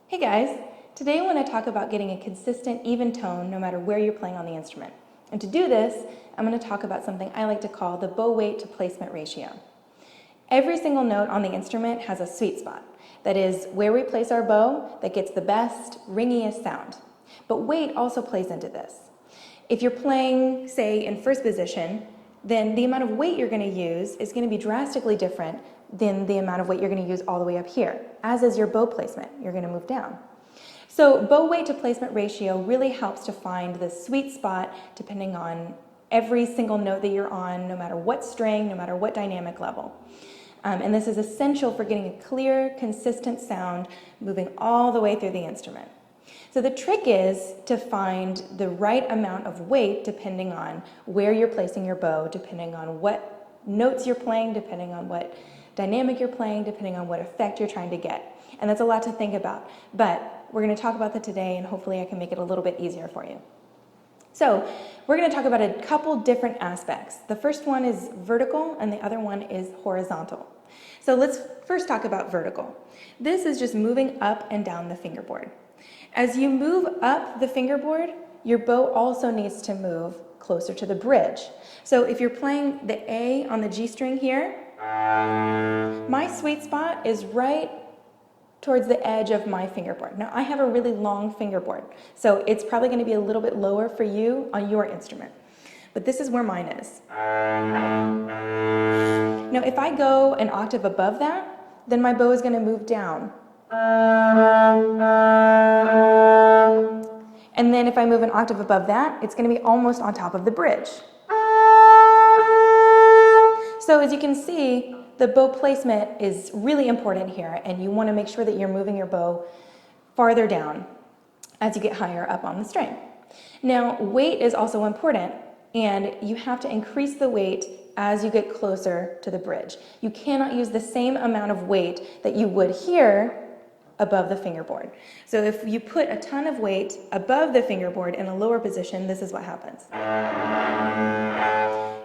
Hey guys, today I want to talk about getting a consistent, even tone no matter where you're playing on the instrument. And to do this, I'm going to talk about something I like to call the bow weight to placement ratio. Every single note on the instrument has a sweet spot. That is where we place our bow that gets the best, ringiest sound. But weight also plays into this. If you're playing, say, in first position, then the amount of weight you're going to use is going to be drastically different than the amount of weight you're going to use all the way up here, as is your bow placement. You're going to move down. So bow weight to placement ratio really helps to find the sweet spot depending on every single note that you're on, no matter what string, no matter what dynamic level. And this is essential for getting a clear, consistent sound moving all the way through the instrument. So the trick is to find the right amount of weight depending on where you're placing your bow, depending on what notes you're playing, depending on what dynamic you're playing, depending on what effect you're trying to get. And that's a lot to think about. But we're going to talk about that today, and hopefully I can make it a little bit easier for you. So we're going to talk about a couple different aspects. The first one is vertical, and the other one is horizontal. So let's first talk about vertical. This is just moving up and down the fingerboard. As you move up the fingerboard, your bow also needs to move closer to the bridge. So if you're playing the A on the G string here, my sweet spot is right towards the edge of my fingerboard. Now I have a really long fingerboard, so it's probably going to be a little bit lower for you on your instrument. But this is where mine is. Now if I go an octave above that, then my bow is going to move down. And then if I move an octave above that, it's going to be almost on top of the bridge. So as you can see, the bow placement is really important here, and you want to make sure that you're moving your bow farther down as you get higher up on the string. Now, weight is also important, and you have to increase the weight as you get closer to the bridge. You cannot use the same amount of weight that you would here above the fingerboard. So if you put a ton of weight above the fingerboard in a lower position, this is what happens.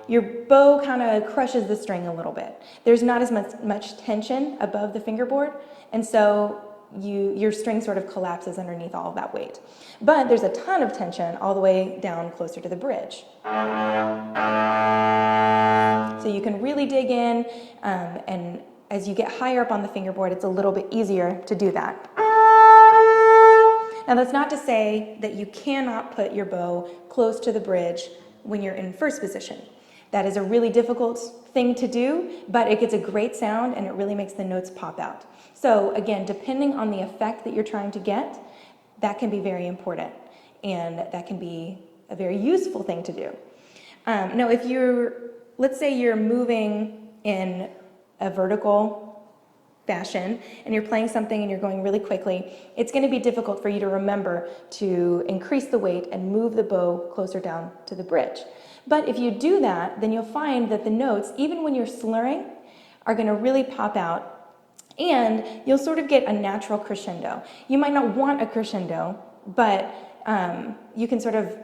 Your bow kind of crushes the string a little bit. There's not as much tension above the fingerboard, and so your string sort of collapses underneath all of that weight. But there's a ton of tension all the way down closer to the bridge. So you can really dig in, and as you get higher up on the fingerboard, it's a little bit easier to do that. Now that's not to say that you cannot put your bow close to the bridge when you're in first position. That is a really difficult thing to do, but it gets a great sound and it really makes the notes pop out. So again, depending on the effect that you're trying to get, that can be very important, and that can be a very useful thing to do. Now if let's say you're moving in a vertical fashion and you're playing something and you're going really quickly, it's going to be difficult for you to remember to increase the weight and move the bow closer down to the bridge. But if you do that, then you'll find that the notes, even when you're slurring, are going to really pop out, and you'll sort of get a natural crescendo. You might not want a crescendo, but you can sort of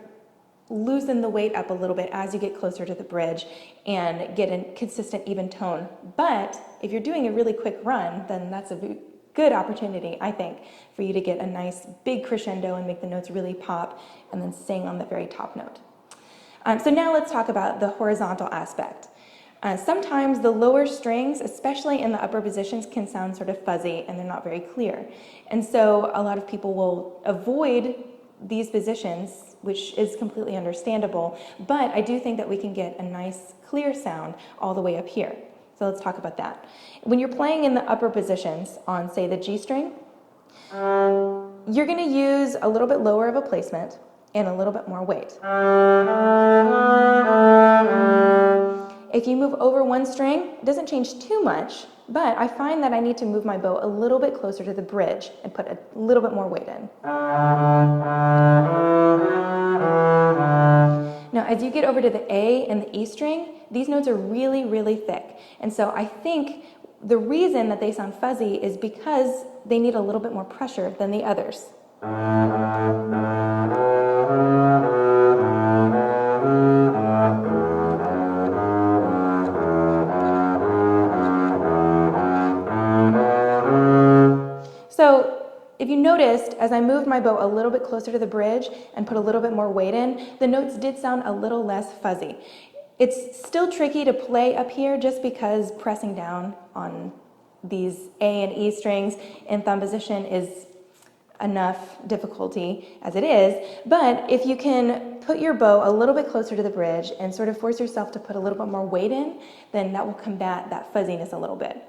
loosen the weight up a little bit as you get closer to the bridge and get a consistent, even tone. But if you're doing a really quick run, then that's a good opportunity, I think, for you to get a nice big crescendo and make the notes really pop and then sing on the very top note. So now let's talk about the horizontal aspect. Sometimes the lower strings, especially in the upper positions, can sound sort of fuzzy and they're not very clear. And so a lot of people will avoid these positions, which is completely understandable, but I do think that we can get a nice clear sound all the way up here. So let's talk about that. When you're playing in the upper positions on, say, the G string, you're going to use a little bit lower of a placement and a little bit more weight. If you move over one string, it doesn't change too much, but I find that I need to move my bow a little bit closer to the bridge and put a little bit more weight in. Now, as you get over to the A and the E string, these notes are really, really thick. And so I think the reason that they sound fuzzy is because they need a little bit more pressure than the others. So if you noticed, as I moved my bow a little bit closer to the bridge and put a little bit more weight in, the notes did sound a little less fuzzy. It's still tricky to play up here just because pressing down on these A and E strings in thumb position is enough difficulty as it is, but if you can put your bow a little bit closer to the bridge and sort of force yourself to put a little bit more weight in, then that will combat that fuzziness a little bit.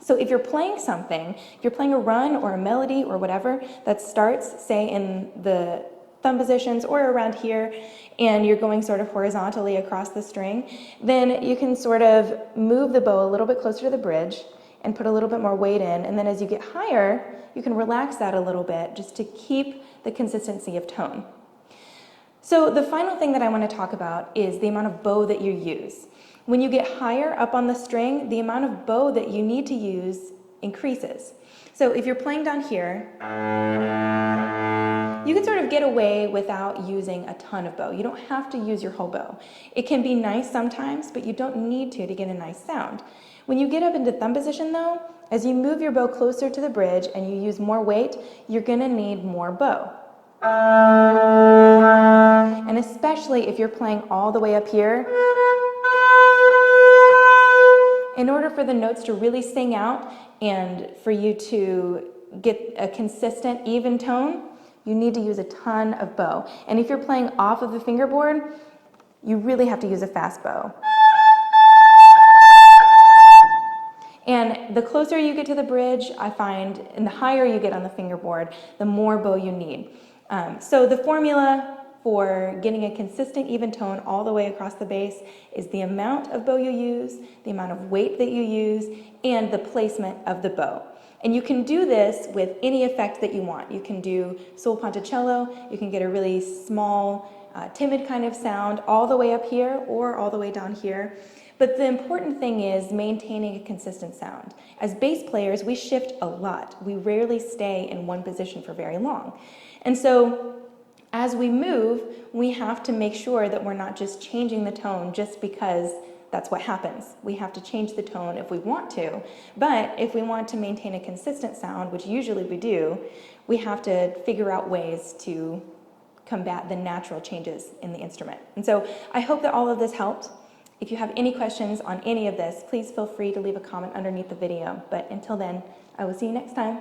So if you're playing something, if you're playing a run or a melody or whatever that starts, say, in the thumb positions or around here, and you're going sort of horizontally across the string, then you can sort of move the bow a little bit closer to the bridge and put a little bit more weight in, and then as you get higher, you can relax that a little bit just to keep the consistency of tone. So the final thing that I want to talk about is the amount of bow that you use. When you get higher up on the string, the amount of bow that you need to use increases. So if you're playing down here, you can sort of get away without using a ton of bow. You don't have to use your whole bow. It can be nice sometimes, but you don't need to get a nice sound. When you get up into thumb position though, as you move your bow closer to the bridge and you use more weight, you're gonna need more bow. And especially if you're playing all the way up here, in order for the notes to really sing out and for you to get a consistent, even tone, you need to use a ton of bow. And if you're playing off of the fingerboard, you really have to use a fast bow. And the closer you get to the bridge, I find, and the higher you get on the fingerboard, the more bow you need. So the formula for getting a consistent, even tone all the way across the bass is the amount of bow you use, the amount of weight that you use, and the placement of the bow. And you can do this with any effect that you want. You can do sul ponticello, you can get a really small, timid kind of sound all the way up here or all the way down here. But the important thing is maintaining a consistent sound. As bass players, we shift a lot. We rarely stay in one position for very long. And so as we move, we have to make sure that we're not just changing the tone just because that's what happens. We have to change the tone if we want to, but if we want to maintain a consistent sound, which usually we do, we have to figure out ways to combat the natural changes in the instrument. And so I hope that all of this helped. If you have any questions on any of this, please feel free to leave a comment underneath the video. But until then, I will see you next time.